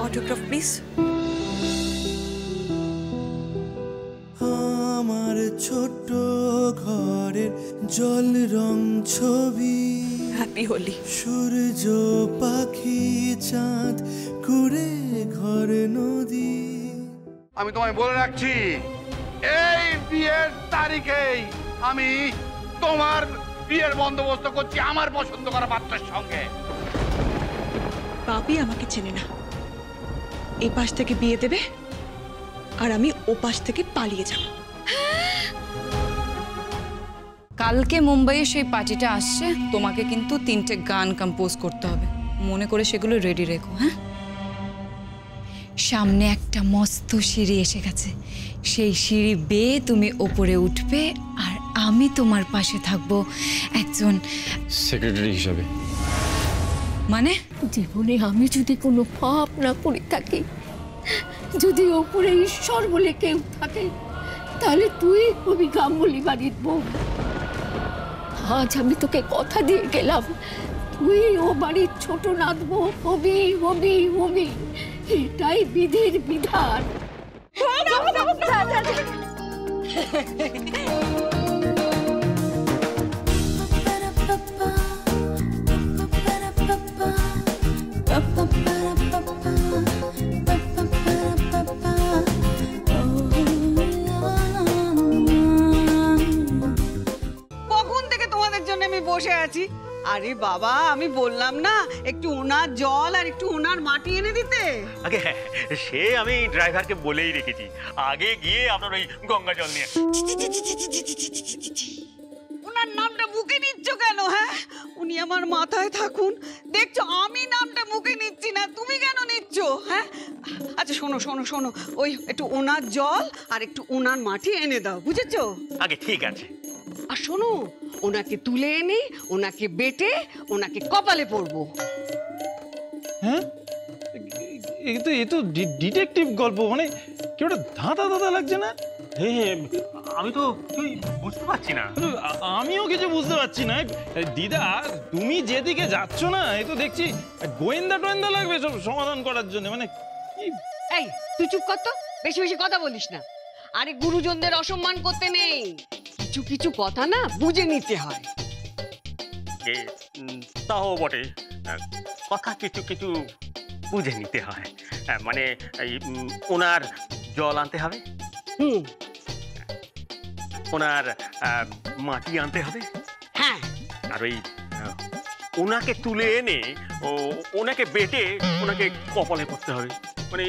Autograph please. আমার ছোট্ট ঘরের জল রং ছবি, হ্যাপি হোলি। সূর্য পাখি চাঁদ কুড়ে ঘর নদী। আমি তোমায় বলে রাখছি, এই বিয়ের তারিখেই আমি তোমার বিয়ের বন্দোবস্ত করছি আমার পছন্দ করা পাত্রের সঙ্গে। বাপি আমাকে চেনে না, এই পাশ থেকে বিয়ে দেবে আর আমি ও পাশ থেকে পালিয়ে যাব। কালকে মুম্বাইয়ে সেই পার্টিটা আসছে, তোমাকে কিন্তু 3টে গান কম্পোজ করতে হবে, মনে করে সেগুলো রেডি রেখো। হ্যাঁ, সামনে একটা মস্ত সিঁড়ি এসে গেছে, সেই সিঁড়ি বেয়ে তুমি ওপরে উঠবে আর আমি তোমার পাশে থাকবো একজন সেক্রেটারি হিসাবে। মানে জীবনে আমি যদি কোনো পাপ না করে থাকি, যদি ওপরে ঈশ্বর বলে কেউ থাকে, তাহলে তুই হবি গাঙ্গুলি বাড়ির বউ। আজ আমি তোকে কথা দিয়ে গেলাম, তুই ও বাড়ির ছোট নাতবো হবি হবি হবি, এটাই বিধির বিধান। কখন থেকে তোমাদের জন্য আমি বসে আছি। আরে বাবা, আমি বললাম না একটু ওনার জল আর একটু ওনার মাটি এনে দিতে। আগে হ্যাঁ, সে আমি ড্রাইভারকে বলেই রেখেছি, আগে গিয়ে আপনার ওই গঙ্গা জল নিয়ে। ওনার নামটা মুখে নিচ্ছ কেন? হ্যাঁ, উনি আমার মাথায় থাকুন, দেখছো আমি নামটা মুখে নিচ্ছি না, তুমি কেন নিচ্ছ? হ্যাঁ, আচ্ছা শোনো শোনো শোনো, ওই একটু ওনার জল আর একটু ওনার মাটি এনে দাও, বুঝেছো? আগে ঠিক আছে। আর শোনো, ওনাকে তুলে এনে ওনাকে বেটে ওনাকে কপালে পরবো। হ্যাঁ, এ তো ডিটেকটিভ গল্প, মানে কি ওটা ধাঁধা ধাঁধা লাগছে না? হ্যাঁ, আমি তো তুই বুঝতে পারছি না। আমিও কিছু বুঝতে পারছি না দিদা, তুমি যেদিকে যাচ্ছ না, এ তো দেখছি গোয়েন্দা টোয়েন্দা লাগবে সব সমাধান করার জন্য। মানে এই তুই চুপ কর তো, বেশি বেশি কথা বলিস না। আরে গুরুজনদের অসম্মান করতে নেই, কিছু কিছু কথা না বুঝে নিতে হয়। তাও বটে, কথা কিছু কিছু বুঝে নিতে হয়। মানে ওনার জল আনতে হবে, ওনার মাটি আনতে হবে, হ্যাঁ, আর ওই ওনাকে তুলে এনে ওনাকে বেটে ওনাকে কপালে করতে হবে। মানে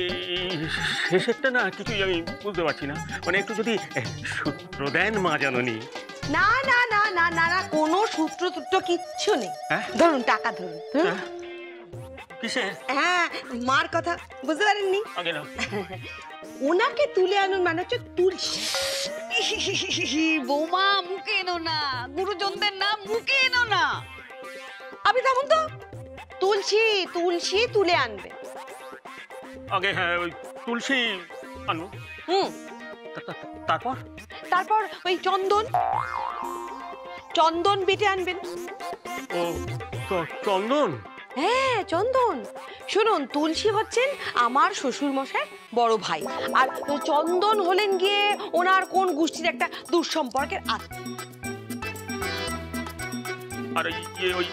শেষেরটা না কিছুই আমি বুঝতে পারছি না। মানে একটু যদি সূত্র দেন মা জাননী। না না না না না না, কোনো সূত্র টুত্র কিচ্ছু নেই। ধরুন টাকা ধরুন। কিসের? হ্যাঁ, মার কথা বুঝতে পারেননি? আগে না, ওনাকে তুলে আনুন মানে হচ্ছে তুলসী। বৌমা মুখে এনো না, গুরুজনদের নাম মুখে এনো না। আপনি থামুন তো, তুলসী তুলসী তুলে আনবে। আগে হ্যাঁ, ওই তুলসী আনু। তারপর তারপর ওই চন্দন চন্দন বেটে আনবেন। ও চন্দন? হ্যাঁ চন্দন। শুনুন, তুলসী হচ্ছেন আমার শ্বশুর মশাই বড় ভাই, আর চন্দন হলেন গিয়ে ওনার কোন গোষ্ঠীর একটা দুঃসম্পর্কের আত্মীয়। আর ওই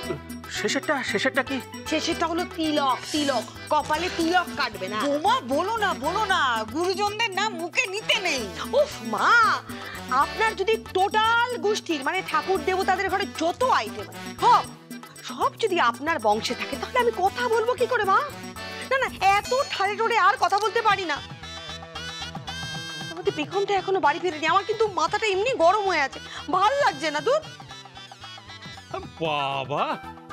শেষেরটা কি? শেষেরটা হলো তিলক। তিলক কপালে তিলক কাটবে না। বৌমা বলো না, গুরুজনদের নাম মুখে নিতে নেই। উফ মা, আপনার যদি টোটাল গোষ্ঠীর মানে ঠাকুর দেবতাদের ঘরে যত আইটেম সব যদি আপনার বংশে থাকে, তাহলে আমি কথা বলবো কি করে মা? না না, এত ঠাড়ে টোড়ে আর কথা বলতে পারি না। আমাদের বেগমটা এখনো বাড়ি ফেরেনি, আমার কিন্তু মাথাটা এমনি গরম হয়ে আছে, ভাল লাগছে না। দুধ বাবা,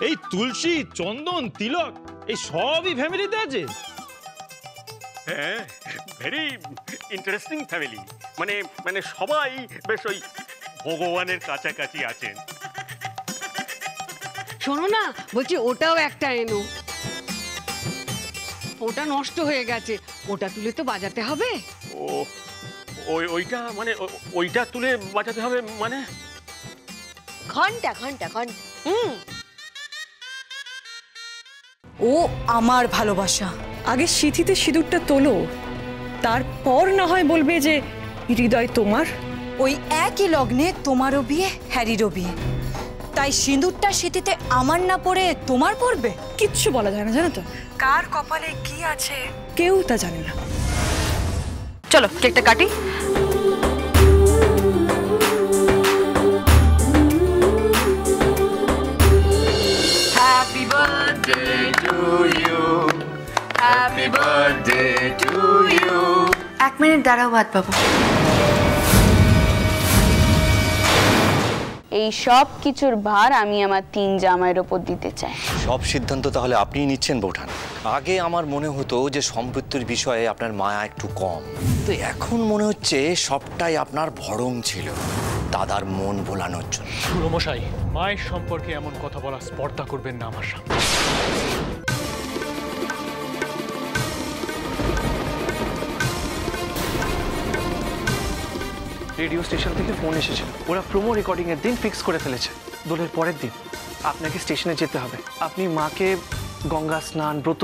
এই তুলসী চন্দন তিলক এই সবই ফ্যামিলিতে আছে? হ্যাঁ, ভেরি ইন্টারেস্টিং ফ্যামিলি। মানে সবাই বেশ ওই ভগবানের কাছাকাছি আছেন। শোনো না, বলছি ওটাও একটা এনো, ওটা নষ্ট হয়ে গেছে, ওটা তুলে তো বাজাতে হবে। ওইটা মানে ওইটা তুলে বাজাতে হবে মানে? ঘন্টা ঘন্টা ঘন্টা। ও আমার ভালোবাসা। আগে সিঁথিতে সিঁদুরটা তোলো, তারপর না হয় বলবে যে হৃদয় তোমার। ওই একই লগ্নে তোমারও বিয়ে, হ্যারিরও বিয়ে, তাই সিঁদুরটা সিঁথিতে আমার না পড়ে তোমার পড়বে? কিচ্ছু বলা যায় না, জানো তো? কার কপালে কি আছে কেউ তা জানে না। চলো কেকটা কাটি। Happy birthday to you. Happy birthday to you. 1 minute দাঁড়াও বাদ বাবু। এই সব কিছুর ভার আমি আমার 3 জামাইয়ের ওপর দিতে চাই। সব সিদ্ধান্ত তাহলে আপনিই নিচ্ছেন বৌঠান? আগে আমার মনে হতো যে সম্পত্তির বিষয়ে আপনার মায়া একটু কম, তো এখন মনে হচ্ছে সবটাই আপনার ভরং ছিল দাদার মন ভোলানোর জন্য। পুরমশাই, মায়ের সম্পর্কে এমন কথা বলা স্পর্ধা করবেন না আমার সামনে। রেডিও স্টেশন থেকে ফোন এসেছিল, ওরা প্রোমো রেকর্ডিং এর দিন ফিক্স করে ফেলেছে, দোলের পরের দিন। আপনাকে স্টেশনে যেতে হবে। আপনি মাকে গঙ্গা স্নান, ব্রত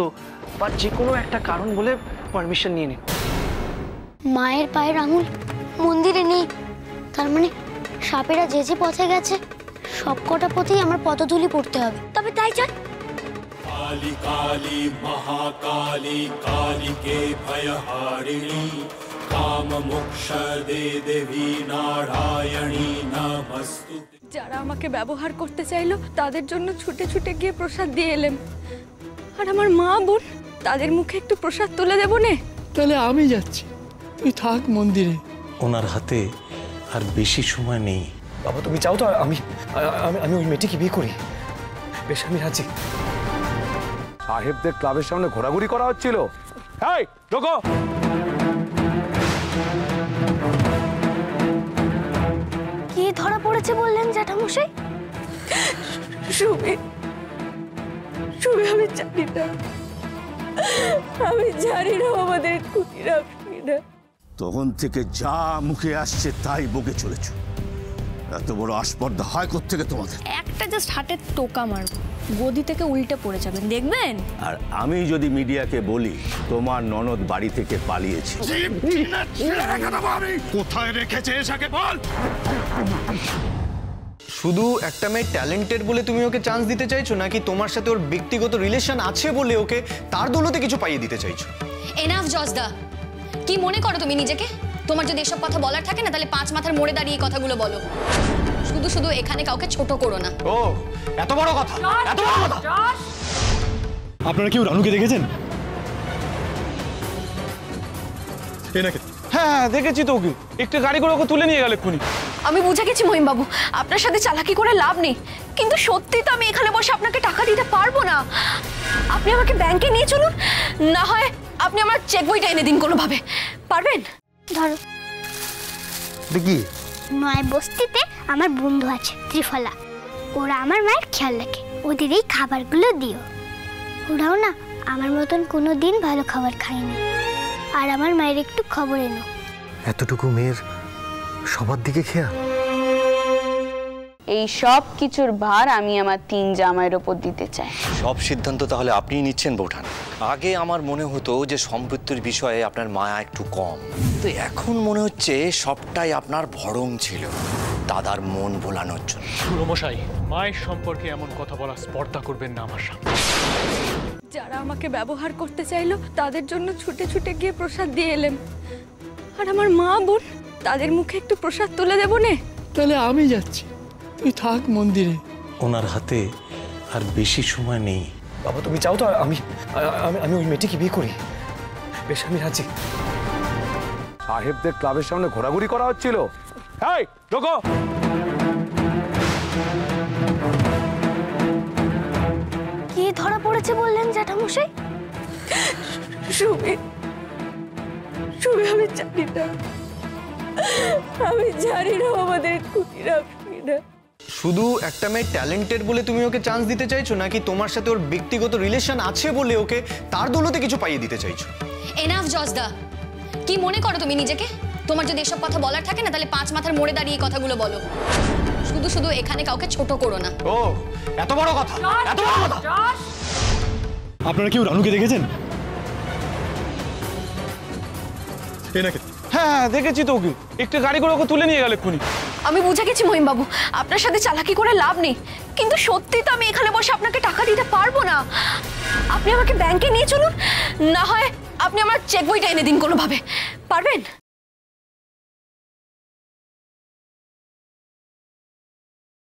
বা যে কোনো একটা কারণ বলে পারমিশন নিয়ে নিন। মায়ের পায়ের আঙুল মন্দিরে নেই, তার মানে সাপেরা যে যে পথে গেছে সব কটা পথেই আমার পদধূলি পড়তে হবে। তবে তাই চল। काली काली महाकाली कालिके भयहारिणी काम मोक्ष दे देवी नारायणी नमस्तु। যারা আমাকে ব্যবহার করতে চাইলো তাদের জন্য ছুটে ছুটে গিয়ে প্রসাদ দিয়ে এলাম, আর আমার মা বোন তাদের মুখে একটু প্রসাদ তুলে দেবো নে। তাহলে আমি যাচ্ছি, তুই থাক মন্দিরে। ওনার হাতে আর বেশি সময় নেই। বাবা তুমি চাও তো আমি আমি ওই মেয়েটিকে বিয়ে করি? বেশ, আমি রাজি। সাহেবদের ক্লাবের সামনে ঘোরাঘুরি করা হচ্ছিল। এই রোকো, কে ধরা পড়েছে বললেন জ্যাঠামশাই? সুমি, আমি জানি না, আমি জানি না আমাদের খুঁটিরা না। তখন থেকে যা মুখে আসছে তাই বকে চলেছ। এত বড় আসপর্দা হয় কোত্থেকে তোমাদের? একটা জাস্ট হাতের টোকা মারবো, গদি থেকে উল্টে পড়ে যাবেন, দেখবেন। আর আমি যদি মিডিয়াকে বলি তোমার ননদ বাড়ি থেকে পালিয়েছে, কোথায় রেখেছে এসে বল। শুধু একটা মেয়ে ট্যালেন্টেড বলে তুমি ওকে চান্স দিতে চাইছো, নাকি তোমার সাথে ওর ব্যক্তিগত রিলেশন আছে বলে ওকে তার দৌলতে কিছু পাইয়ে দিতে চাইছো? এনাফ জজদা, কি মনে করো তুমি নিজেকে? তোমার যদি এসব কথা বলার থাকে না, তাহলে 5 মাথার মোড়ে দাঁড়িয়ে কথাগুলো বলো। শুধু শুধু এখানে কাউকে ছোট করো না। ও এত বড় কথা, এত বড় কথা। আপনারা কেউ রানুকে দেখেছেন? হ্যাঁ দেখেছি তো, ওকে একটা গাড়ি করে ওকে তুলে নিয়ে গেল এক্ষুনি। আমি বুঝে গেছি মহিম বাবু, আপনার সাথে চালাকি করে লাভ নেই, কিন্তু সত্যি তো আমি এখানে বসে আপনাকে টাকা দিতে পারবো না। আপনি আমাকে ব্যাংকে নিয়ে চলুন, না হয় আপনি আমার চেক বইটা এনে দিন কোনোভাবে। পারবেন? ধরো। দেখি নয় বস্তিতে আমার বন্ধু আছে ত্রিফলা, ওরা আমার মায়ের খেয়াল রাখে, ওদের এই খাবারগুলো দিও। ওরাও না আমার মতন কোনোদিন ভালো খাবার খায়নি, আর আমার মায়ের একটু খবর এনো। এতটুকু মেয়ের সবার দিকে খেয়াল। এই সব কিছুর ভার আমি আমার 3 জামাইয়ের ওপর দিতে চাই। সব সিদ্ধান্ত তাহলে আপনিই নিচ্ছেন বৌঠান? আগে আমার মনে হতো যে সম্পত্তির বিষয়ে আপনার মায়া একটু কম, তো এখন মনে হচ্ছে সবটাই আপনার ভরং ছিল দাদার মন ভোলানোর জন্য। পুরমশাই, মায়ের সম্পর্কে এমন কথা বলা স্পর্ধা করবেন না আমার সামনে। যারা আমাকে ব্যবহার করতে চাইলো তাদের জন্য ছুটে ছুটে গিয়ে প্রসাদ দিয়ে এলাম, আর আমার মা বোন তাদের মুখে একটু প্রসাদ তুলে দেবো নে। তাহলে আমি যাচ্ছি, তুই থাক মন্দিরে। ওনার হাতে আর বেশি সময় নেই। বাবা তুমি চাও তো আমি ওই মেয়েটিকে বিয়ে করি? বেশ, আমি রাজি। সাহেবদের ক্লাবের সামনে ঘোরাঘুরি করা হচ্ছিল। এই রোকো, কে ধরা পড়েছে বললেন জ্যাঠামশাই? সুমি, আমি জানি না, আমি জানি না আমাদের খুঁটিরা না। শুধু একটা মেয়ে ট্যালেন্টেড বলে তুমি ওকে চান্স দিতে চাইছো, নাকি তোমার সাথে ওর ব্যক্তিগত রিলেশন আছে বলে ওকে তার দৌলতে কিছু পাইয়ে দিতে চাইছো? এনাফ জজদা, কি মনে করো তুমি নিজেকে? তোমার যদি এসব কথা বলার থাকে না, তাহলে 5 মাথার মোড়ে দাঁড়িয়ে কথাগুলো বলো। শুধু শুধু এখানে কাউকে ছোট করো না। ও এত বড় কথা, এত বড় কথা। আপনারা কেউ রানুকে দেখেছেন? হ্যাঁ দেখেছি তো ওকে, একটা গাড়ি করে ওকে তুলে নিয়ে গেল এক্ষুনি। আমি বুঝে গেছি মহিমবাবু, আপনার সাথে চালাকি করে লাভ নেই, কিন্তু সত্যি তো আমি এখানে বসে আপনাকে টাকা দিতে পারবো না। আপনি আমাকে ব্যাংকে নিয়ে চলুন, না হয় আপনি আমার চেক বইটা এনে দিন কোনোভাবে, পারবেন?